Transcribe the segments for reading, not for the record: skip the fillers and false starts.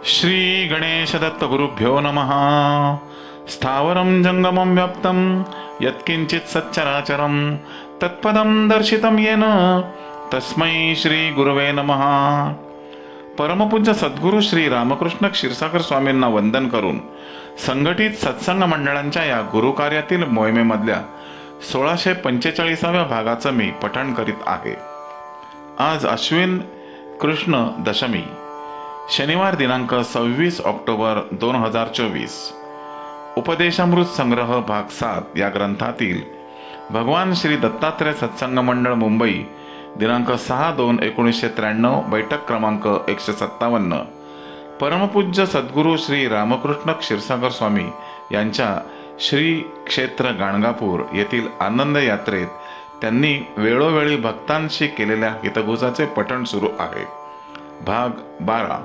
श्री गणेश दत्त गुरुभ्यो नमः। स्थावरं जंगमं व्याप्तं यत्किंचित् सच्चराचरं तत्पदं दर्शितं येन तस्मै श्री गुरुवे नमः। परमपूज्य सद्गुरू श्री रामकृष्ण क्षीरसागर स्वामींना वंदन करून संघटित सत्संग मंडळांच्या या गुरुकार्यातील मोहिमेमधल्या 1645व्या भागाचं मी पठण करीत आहे। आज अश्विन कृष्ण दशमी, शनिवार दिनांक 26 ऑक्टोबर 2024। उपदेशामृत संग्रह भाग 7 या ग्रंथातील भगवान श्री दत्तात्रय सत्संग मंडळ मुंबई दिनांक 6/2/1993 बैठक क्रमांक 157। परमपूज्य सद्गुरू श्री रामकृष्ण क्षीरसागर स्वामी यांच्या श्री क्षेत्र गाणगापूर येथील आनंद यात्रेत त्यांनी वेळोवेळी भक्तांशी केलेल्या हितगुजाचे पठण सुरू आहे। भाग 12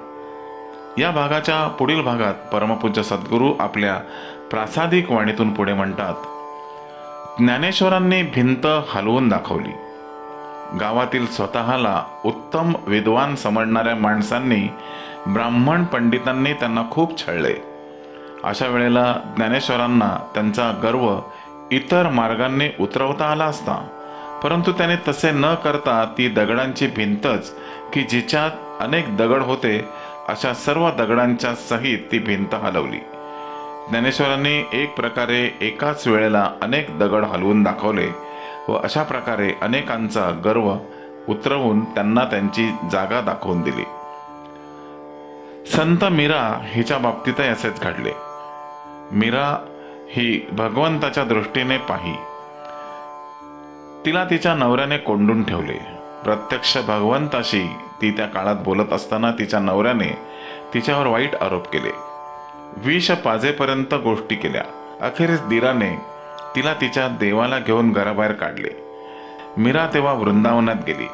या भागाच्या पुढील भागात परमपूज्य सद्गुरू आपल्या प्रासादिक वाणीतून पुढे म्हणतात, ज्ञानेश्वरांनी भिंत हलवून दाखवली। गावातील स्वतःला उत्तम विद्वान समजणाऱ्या माणसांनी, ब्राह्मण पंडितांनी त्यांना खूप छळले। अशा वेळेला ज्ञानेश्वरांना त्यांचा गर्व इतर मार्गांनी उतरवता आला असता, परंतु त्याने तसे न करता ती दगडांची भिंतच की जिच्यात अनेक दगड होते अशा सर्व दगडांच्या सहित ती भिंत हलवली। ज्ञानेश्वरांनी एक प्रकारे एकाच वेळेला अनेक दगड हलवून दाखवले व अशा प्रकारे अनेकांचा गर्व उतरवून त्यांना त्यांची जागा दाखवून दिली। संत मीरा हिच्या बाबतीतही असेच घडले। मीरा ही भगवंताच्या दृष्टीने पाही, तिला तिच्या नवऱ्याने कोंडून ठेवले। प्रत्यक्ष भगवंताशी ती त्या काळात बोलत असताना तिच्या नवऱ्याने तिच्यावर वाईट आरोप केले, विष पाजेपर्यंत गोष्टी केल्या। अखेरीस दिराने तिला तिच्या देवाला घेऊन घराबाहेर काढले। मीरा तेव्हा वृंदावनात गेली,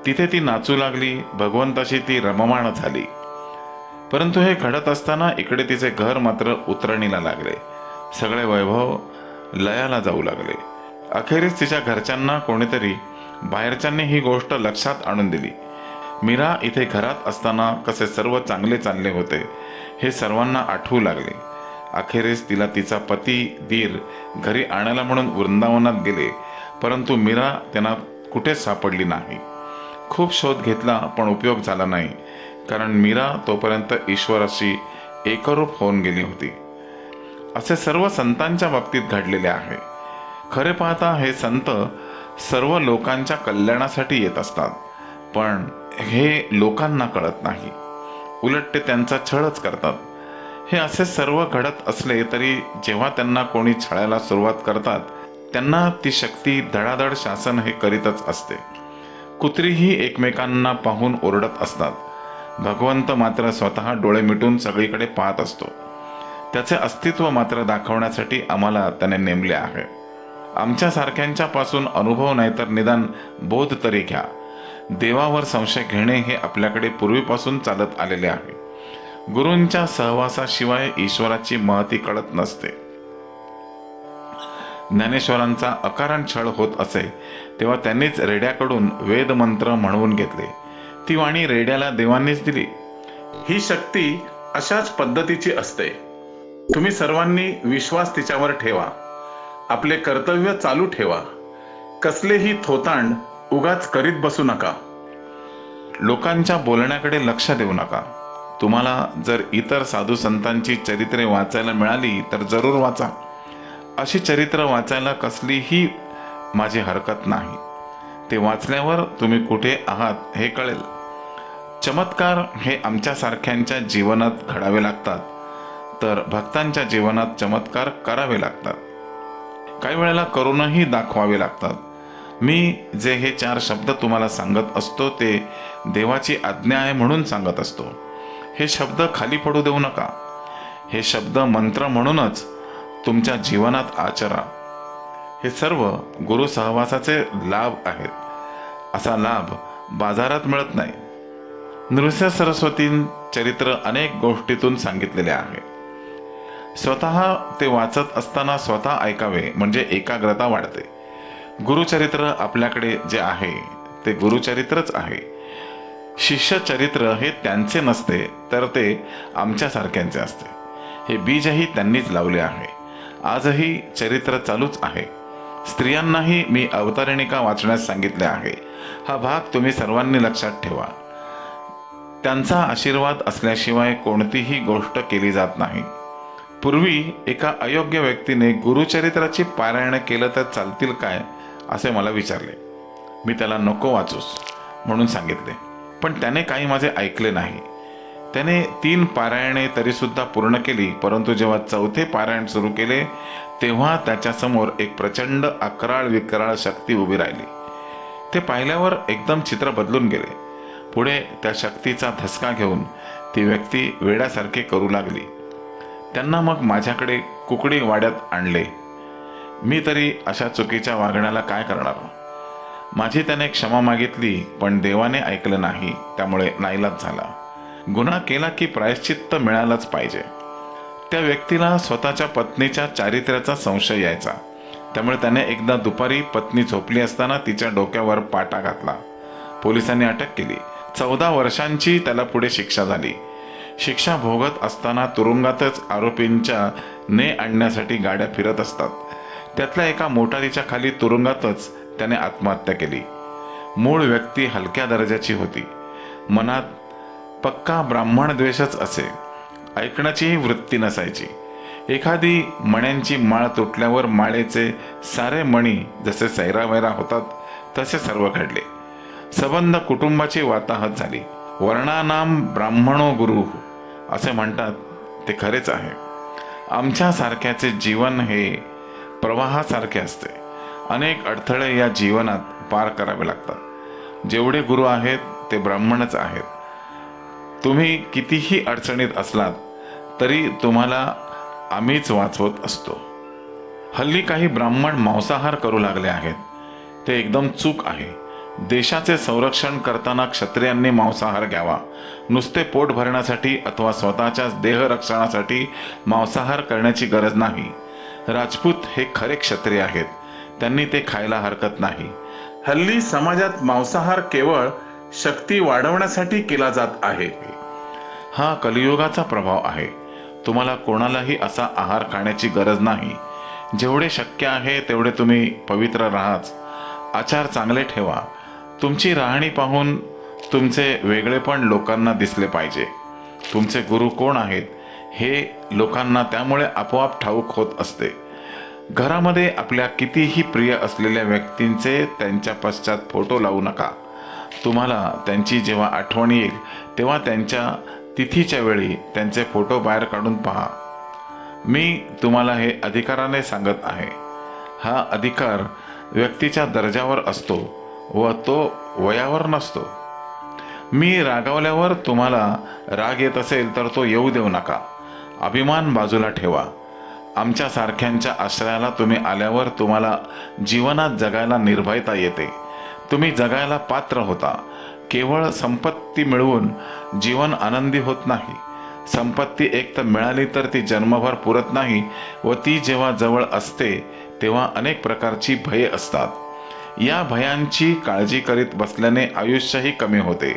तिथे ती नाचू लागली, भगवंताशी ती रममाण झाली। परंतु हे घडत असताना इकडे तिचे घर मात्र उतरणीला लागले, सगळे वैभव लयाला जाऊ लागले। अखेरीस तिच्या घरच्यांना कोणीतरी बाहेरच्यांनी ही गोष्ट लक्षात आणून दिली। मीरा इथे घरात असताना कसे सर्व चांगले चालले होते हे सर्वांना आठवू लागले। अखेरीस तिला तिचा पती दीर घरी आणायला म्हणून वृंदावनात गेले, परंतु मीरा त्यांना कुठेच सापडली नाही। खूप शोध घेतला पण उपयोग झाला नाही, कारण मीरा तोपर्यंत ईश्वराशी एकरूप होऊन गेली होती। असे सर्व संतांच्या बाबतीत घडलेले आहे। खरे पाहता हे संत सर्व लोकांच्या कल्याणासाठी येत असतात, पण हे लोकांना कळत नाही, उलट ते त्यांचा छळच करतात। हे असे सर्व घडत असले तरी जेव्हा त्यांना कोणी छळायला सुरुवात करतात त्यांना ती शक्ती धडाधड शासन हे करीतच असते। कुत्रीही एकमेकांना पाहून ओरडत असतात, भगवंत मात्र स्वतः डोळे मिटून सगळीकडे पाहत असतो। त्याचे अस्तित्व मात्र दाखवण्यासाठी आम्हाला त्याने नेमले आहे। आमच्या सारख्यांच्या पासून अनुभव नाही तर निदान बोध तरी घ्या। देवावर संशय घेणे हे आपल्याकडे पूर्वीपासून चालत आलेले आहे। गुरूंच्या सहवासाशिवाय ईश्वराची महती कळत नसते। ज्ञानेश्वरांचा अकारण छळ होत असे तेव्हा त्यांनीच रेड्याकडून वेद मंत्र म्हणवून घेतले। ती वाणी रेड्याला देवांनीच दिली। ही शक्ती अशाच पद्धतीची असते। तुम्ही सर्वांनी विश्वास तिच्यावर ठेवा, आपले कर्तव्य चालू ठेवा, कसलेही थोतांड उगाच करीत बसू नका, लोकांच्या बोलण्याकडे लक्ष देऊ नका। तुम्हाला जर इतर साधू संतांची चरित्रे वाचायला मिळाली तर जरूर वाचा। अशी चरित्र वाचायला कसलीही माझी हरकत नाही। ते वाचल्यावर तुम्ही कुठे आहात हे कळेल। चमत्कार हे आमच्या सारख्यांच्या जीवनात घडावे लागतात, तर भक्तांच्या जीवनात चमत्कार करावे लागतात। काही वेळेला करूनही दाखवावे लागतात। मी जे हे 4 शब्द तुम्हाला सांगत असतो ते देवाची आज्ञा आहे म्हणून सांगत असतो। हे शब्द खाली पडू देऊ नका। हे शब्द मंत्र म्हणूनच तुमच्या जीवनात आचरा। हे सर्व गुरु सहवासाचे लाभ आहेत। असा लाभ बाजारात मिळत नाही। नृसिंह सरस्वती चरित्र अनेक गोष्टीतून सांगितलेले आहे। स्वतः ते वाचत असताना स्वतः ऐकावे म्हणजे एकाग्रता वाढते। गुरुचरित्र आपल्याकडे जे आहे ते गुरुचरित्रच आहे। शिष्य चरित्र हे त्यांचे नसते, तर ते आमच्यासारख्यांचे असते. हे बीजही त्यांनीच लावले आहे. आजही चरित्र चालूच आहे. स्त्रियांनाही मी अवतारणिका वाचण्यास सांगितले आहे. हा भाग तुम्ही सर्वांनी लक्षात ठेवा. त्यांचा आशीर्वाद असल्याशिवाय कोणतीही गोष्ट केली जात नाही. पूर्वी एका अयोग्य व्यक्तीने गुरुचरित्राची पारायण केलं तर चालतील काय असे मला विचारले. मी त्याला नको वाचूस म्हणून सांगितले, पण त्याने काही माझे ऐकले नाही. त्याने 3 पारायणे तरीसुद्धा पूर्ण केली, परंतु जेव्हा 4थे पारायण सुरू केले तेव्हा त्याच्यासमोर एक प्रचंड अकराळ विकराळ शक्ती उभी राहिली. ते पाहिल्यावर एकदम चित्र बदलून गेले. पुढे त्या शक्तीचा धसका घेऊन ती व्यक्ती वेड्यासारखी करू लागली. त्यांना मग माझ्याकडे कुकडी वाड्यात आणले. मी तरी अशा चुकीच्या वागण्याला काय करणार. माझी त्याने क्षमा मागितली, पण देवाने ऐकलं नाही. त्यामुळे नाईलाज झाला. गुन्हा केला की प्रायश्चित्त मिळालंच पाहिजे. त्या व्यक्तीला स्वतःच्या पत्नीच्या चारित्र्याचा संशय यायचा. त्यामुळे त्याने एकदा दुपारी पत्नी झोपली असताना तिच्या डोक्यावर पाटा घातला. पोलिसांनी अटक केली. 14 वर्षांची त्याला पुढे शिक्षा झाली. शिक्षा भोगत असताना तुरुंगातच आरोपींच्या ने आणण्यासाठी गाड्या फिरत असतात. त्यातल्या एका मोटारीच्या खाली तुरुंगातच त्याने आत्महत्या केली. मूळ व्यक्ती हलक्या दर्जाची होती. मनात पक्का ब्राह्मण द्वेषच असे. ऐकण्याचीही वृत्ती नसायची. एखादी मण्यांची माळ तुटल्यावर माळेचे सारे मणी जसे सैरावैरा होतात तसे सर्व घडले. सबंध कुटुंबाची वाताहत झाली. वर्णानाम ब्राह्मणो गुरु असे म्हणतात ते खरेच आहे. आमच्यासारख्याचे जीवन हे प्रवाहासारखे असते. अनेक अडथळे या जीवनात पार करावे लागतात. जेवढे गुरु आहेत ते ब्राह्मणच आहेत. तुम्ही कितीही अडचणीत असलात तरी तुम्हाला आम्हीच वाचवत असतो. हल्ली काही ब्राह्मण मांसाहार करू लागले आहेत. ते एकदम चूक आहे. देशाचे संरक्षण करताना क्षत्रियांनी मांसाहार घ्यावा. नुसते पोट भरण्यासाठी अथवा स्वतःच्या देहरक्षणासाठी मांसाहार करण्याची गरज नाही. राजपूत हे खरे क्षत्रिय आहेत. त्यांनी ते खायला हरकत नाही. हल्ली समाजात मांसाहार केवळ शक्ती वाढवण्यासाठी केला जात आहे. हा कलियुगाचा प्रभाव आहे. तुम्हाला कोणालाही असा आहार खाण्याची गरज नाही. जेवढे शक्य आहे तेवढे तुम्ही पवित्र राहाच. आचार चांगले ठेवा. तुमची राहणी पाहून तुमचे वेगळेपण लोकांना दिसले पाहिजे. तुमचे गुरु कोण आहेत हे लोकांना त्यामुळे आपोआप ठाऊक होत असते. घरामध्ये आपल्या कितीही प्रिय असलेल्या व्यक्तींचे त्यांच्या पश्चात फोटो लावू नका. तुम्हाला त्यांची जेव्हा आठवण येईल तेव्हा त्यांच्या तिथीच्या वेळी त्यांचे फोटो बाहेर काढून पहा. मी तुम्हाला हे अधिकाराने सांगत आहे. हा अधिकार व्यक्तीच्या दर्जावर असतो व तो वयावर नसतो. मी रागावल्यावर तुम्हाला राग येत असेल तर तो येऊ देऊ नका. अभिमान बाजूला ठेवा. आमच्यासारख्यांच्या आश्रयाला तुम्ही आल्यावर तुम्हाला जीवनात जगायला निर्भयता येते. तुम्ही जगायला पात्र होता. केवळ संपत्ती मिळवून जीवन आनंदी होत नाही. संपत्ती एक तर मिळाली तर ती जन्मभर पुरत नाही व ती जेव्हा जवळ असते तेव्हा अनेक प्रकारची भये असतात. या भयांची काळजी करीत बसल्याने आयुष्यही कमी होते.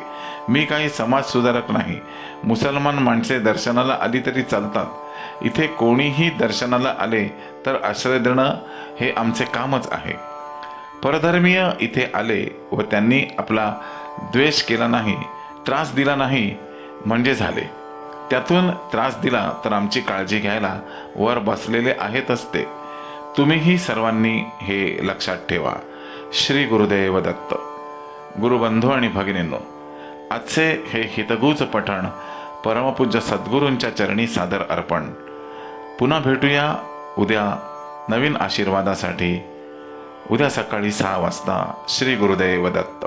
मी काही समाजसुधारक नाही. मुसलमान माणसे दर्शनाला आली तरी चालतात. इथे कोणीही दर्शनाला आले तर आश्रय देणं हे आमचे कामच आहे. परधर्मीय इथे आले व त्यांनी आपला द्वेष केला नाही, त्रास दिला नाही म्हणजे झाले. त्यातून त्रास दिला तर आमची काळजी घ्यायला वर बसलेले आहेतच ते. तुम्हीही सर्वांनी हे लक्षात ठेवा. श्री गुरुदेव दत्त. गुरुबंधू आणि भगिनींनो, आजचे हे हितगुज पठण परमपूज्य सद्गुरूंच्या चरणी सादर अर्पण. पुन्हा भेटूया उद्या नवीन आशीर्वादासाठी. उद्या सकाळी 6 वाजता. श्री गुरुदेव दत्त.